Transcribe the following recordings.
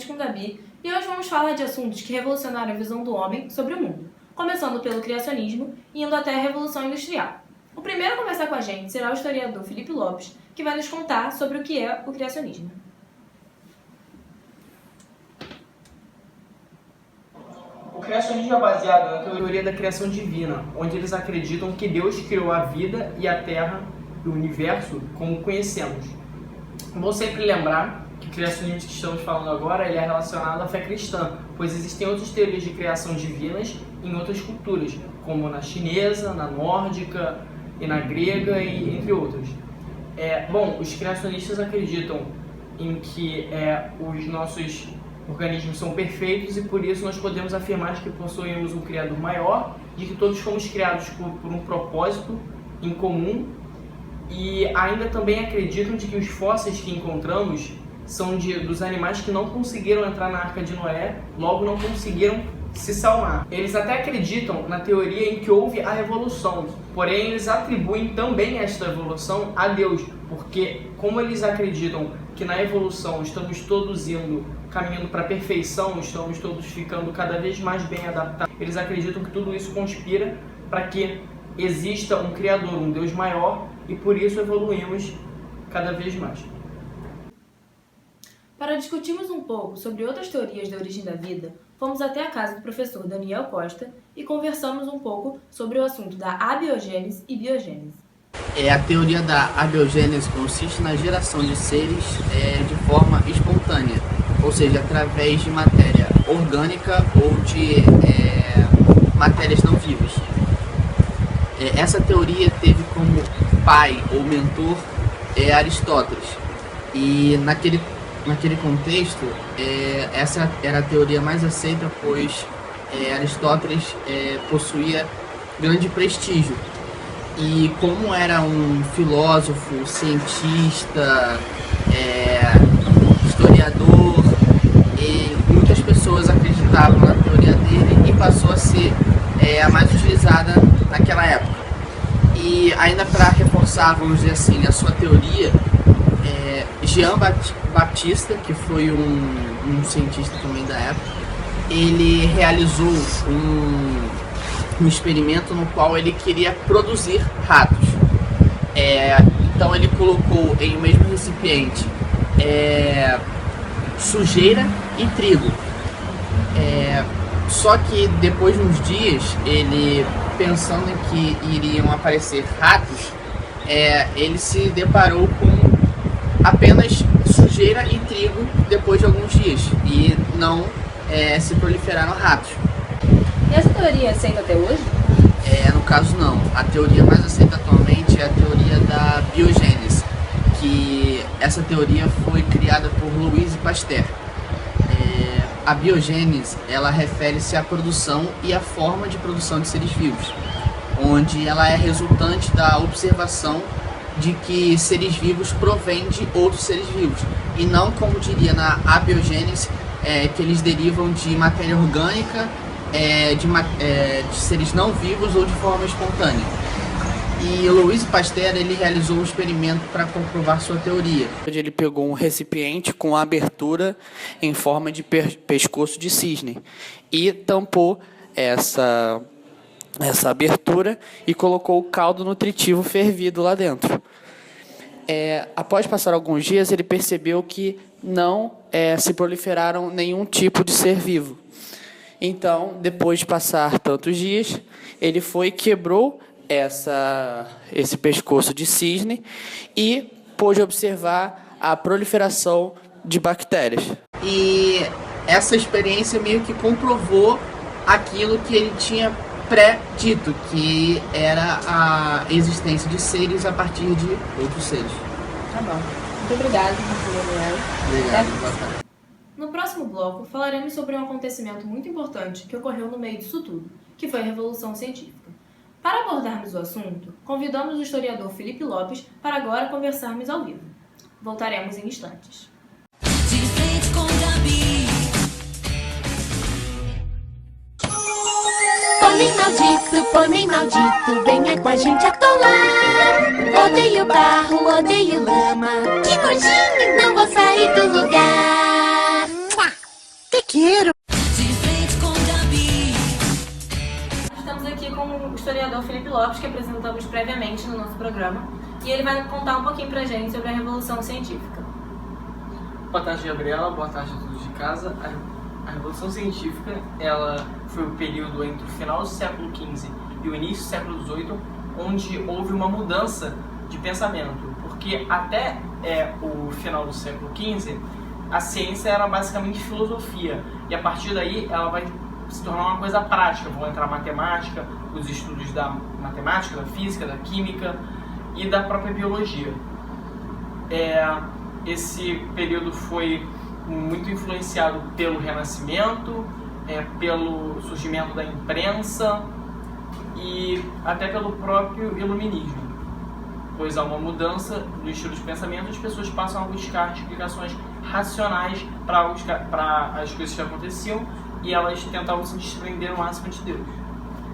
Criações com Gabi e hoje vamos falar de assuntos que revolucionaram a visão do homem sobre o mundo, começando pelo criacionismo e indo até a Revolução Industrial. O primeiro a conversar com a gente será o historiador Felipe Lopes, que vai nos contar sobre o que é o criacionismo. O criacionismo é baseado na teoria da criação divina, onde eles acreditam que Deus criou a vida e a terra e o universo como conhecemos. Vou sempre lembrar que o criacionismo que estamos falando agora ele é relacionado à fé cristã, pois existem outras teorias de criação divinas em outras culturas, como na chinesa, na nórdica e na grega, e entre outras. Os criacionistas acreditam em que os nossos organismos são perfeitos e por isso nós podemos afirmar de que possuímos um Criador maior, de que todos fomos criados por um propósito em comum, e ainda também acreditam de que os fósseis que encontramos são dos animais que não conseguiram entrar na Arca de Noé, logo não conseguiram se salvar. Eles até acreditam na teoria em que houve a evolução, porém eles atribuem também esta evolução a Deus, porque como eles acreditam que na evolução estamos todos caminhando para a perfeição, estamos todos ficando cada vez mais bem adaptados, eles acreditam que tudo isso conspira para que exista um Criador, um Deus maior, e por isso evoluímos cada vez mais. Para discutirmos um pouco sobre outras teorias da origem da vida, fomos até a casa do professor Daniel Costa e conversamos um pouco sobre o assunto da abiogênese e biogênese. A teoria da abiogênese consiste na geração de seres de forma espontânea, ou seja, através de matéria orgânica ou de matérias não vivas. Essa teoria teve como pai ou mentor Aristóteles, e naquele contexto, essa era a teoria mais aceita, pois Aristóteles possuía grande prestígio. E como era um filósofo, cientista, historiador, e muitas pessoas acreditavam na teoria dele e passou a ser a mais utilizada naquela época. E ainda para reforçar, vamos dizer assim, a sua teoria, Jean Baptiste, que foi um cientista também da época, ele realizou um experimento no qual ele queria produzir ratos. Então ele colocou em o mesmo recipiente sujeira e trigo. Só que depois de uns dias, ele pensando em que iriam aparecer ratos, ele se deparou com apenas sujeira e trigo depois de alguns dias, e não se proliferaram ratos. E essa teoria é aceita até hoje? No caso não. A teoria mais aceita atualmente é a teoria da biogênese, que essa teoria foi criada por Louis Pasteur. A biogênese, ela refere-se à produção e à forma de produção de seres vivos, onde ela é resultante da observação de que seres vivos provêm de outros seres vivos, e não como diria na abiogênese, que eles derivam de matéria orgânica, de seres não vivos ou de forma espontânea. E Louis Pasteur ele realizou um experimento para comprovar sua teoria. Ele pegou um recipiente com abertura em forma de pescoço de cisne e tampou essa abertura e colocou o caldo nutritivo fervido lá dentro. Após passar alguns dias, ele percebeu que não se proliferaram nenhum tipo de ser vivo. Então, depois de passar tantos dias, ele foi e quebrou esse pescoço de cisne e pôde observar a proliferação de bactérias. E essa experiência meio que comprovou aquilo que ele tinha pré-dito, que era a existência de seres a partir de outros seres. Tá bom. Muito obrigada, Daniel. Obrigado, boa tarde. No próximo bloco, falaremos sobre um acontecimento muito importante que ocorreu no meio disso tudo, que foi a Revolução Científica. Para abordarmos o assunto, convidamos o historiador Felipe Lopes para agora conversarmos ao vivo. Voltaremos em instantes. De frente com Gabi. Pônei maldito, venha com a gente atolar. Odeio barro, odeio lama. Que nojinho, não vou sair do lugar. quero. Estamos aqui com o historiador Felipe Lopes, que apresentamos previamente no nosso programa, e ele vai contar um pouquinho pra gente sobre a Revolução Científica. Boa tarde, Gabriela. Boa tarde a todos de casa. A Revolução Científica, ela foi o período entre o final do século XV e o início do século XVIII, onde houve uma mudança de pensamento, porque até o final do século XV, a ciência era basicamente filosofia, e a partir daí ela vai se tornar uma coisa prática. Vão entrar a matemática, os estudos da matemática, da física, da química e da própria biologia. Esse período foi muito influenciado pelo Renascimento, pelo surgimento da imprensa e até pelo próprio Iluminismo, pois há uma mudança no estilo de pensamento, as pessoas passam a buscar explicações racionais para as coisas que aconteciam, e elas tentavam se desprender o máximo de Deus.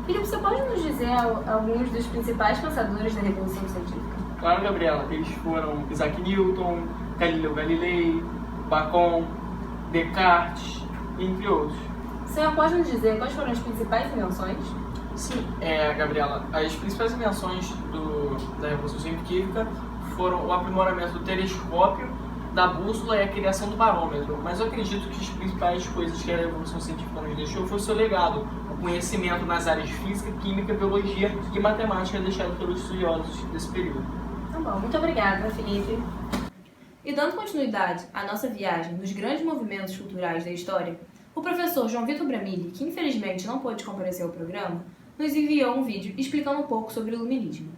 Felipe, você pode nos dizer alguns dos principais pensadores da Revolução Científica? Claro, Gabriela, eles foram Isaac Newton, Galileu Galilei, Bacon, Descartes, entre outros. Você pode nos dizer quais foram as principais invenções? Sim, Gabriela, as principais invenções da Revolução Científica foram o aprimoramento do telescópio, da bússola e a criação do barômetro. Mas eu acredito que as principais coisas que a Revolução Científica nos deixou foi o seu legado, o conhecimento nas áreas de física, química, biologia e matemática deixado pelos estudiosos desse período. Tá bom, muito obrigada, Felipe. E dando continuidade à nossa viagem nos grandes movimentos culturais da história, o professor João Vitor Bramille, que infelizmente não pôde comparecer ao programa, nos enviou um vídeo explicando um pouco sobre o Iluminismo.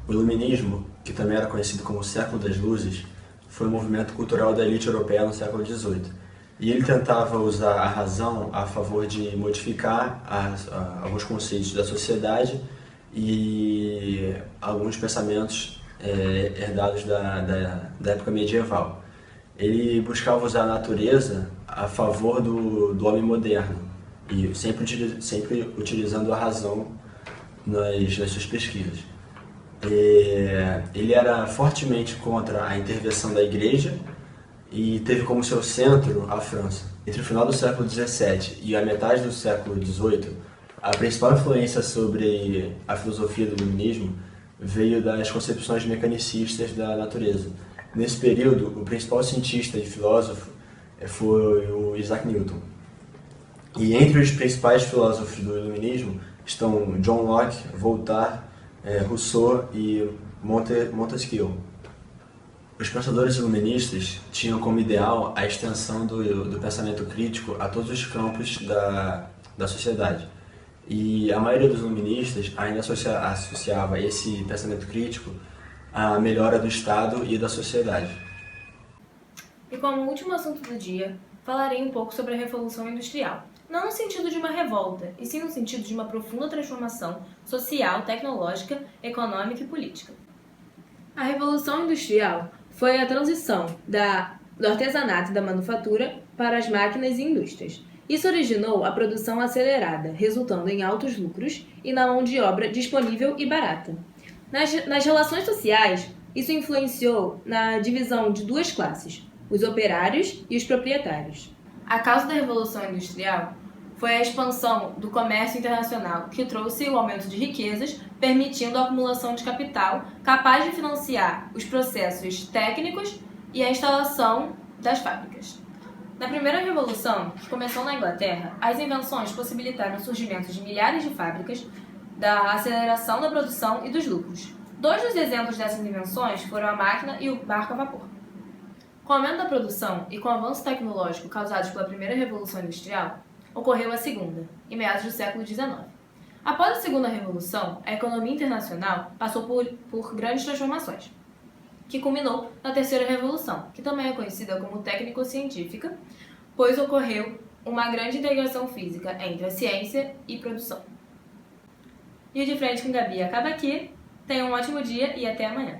O Iluminismo, que também era conhecido como o Século das Luzes, foi um movimento cultural da elite europeia no século XVIII. E ele tentava usar a razão a favor de modificar alguns conceitos da sociedade e alguns pensamentos herdados da época medieval. Ele buscava usar a natureza a favor do homem moderno e sempre utilizando a razão nas suas pesquisas. Ele era fortemente contra a intervenção da Igreja e teve como seu centro a França. Entre o final do século XVII e a metade do século XVIII, a principal influência sobre a filosofia do Iluminismo veio das concepções mecanicistas da natureza. Nesse período, o principal cientista e filósofo foi o Isaac Newton. E entre os principais filósofos do Iluminismo estão John Locke, Voltaire, Rousseau e Montesquieu. Os pensadores iluministas tinham como ideal a extensão do pensamento crítico a todos os campos da sociedade. E a maioria dos iluministas ainda associava esse pensamento crítico à melhora do Estado e da sociedade. E como último assunto do dia, falarei um pouco sobre a Revolução Industrial. Não no sentido de uma revolta, e sim no sentido de uma profunda transformação social, tecnológica, econômica e política. A Revolução Industrial foi a transição do artesanato e da manufatura para as máquinas e indústrias. Isso originou a produção acelerada, resultando em altos lucros e na mão de obra disponível e barata. Nas relações sociais, isso influenciou na divisão de duas classes, os operários e os proprietários. A causa da Revolução Industrial foi a expansão do comércio internacional, que trouxe o aumento de riquezas, permitindo a acumulação de capital capaz de financiar os processos técnicos e a instalação das fábricas. Na primeira revolução, que começou na Inglaterra, as invenções possibilitaram o surgimento de milhares de fábricas, da aceleração da produção e dos lucros. Dois dos exemplos dessas invenções foram a máquina e o barco a vapor. Com o aumento da produção e com o avanço tecnológico causados pela primeira revolução industrial, ocorreu a segunda, em meados do século XIX. Após a segunda revolução, a economia internacional passou por grandes transformações, que culminou na terceira revolução, que também é conhecida como técnico-científica, pois ocorreu uma grande integração física entre a ciência e produção. E o De Frente com Gabi acaba aqui. Tenha um ótimo dia e até amanhã.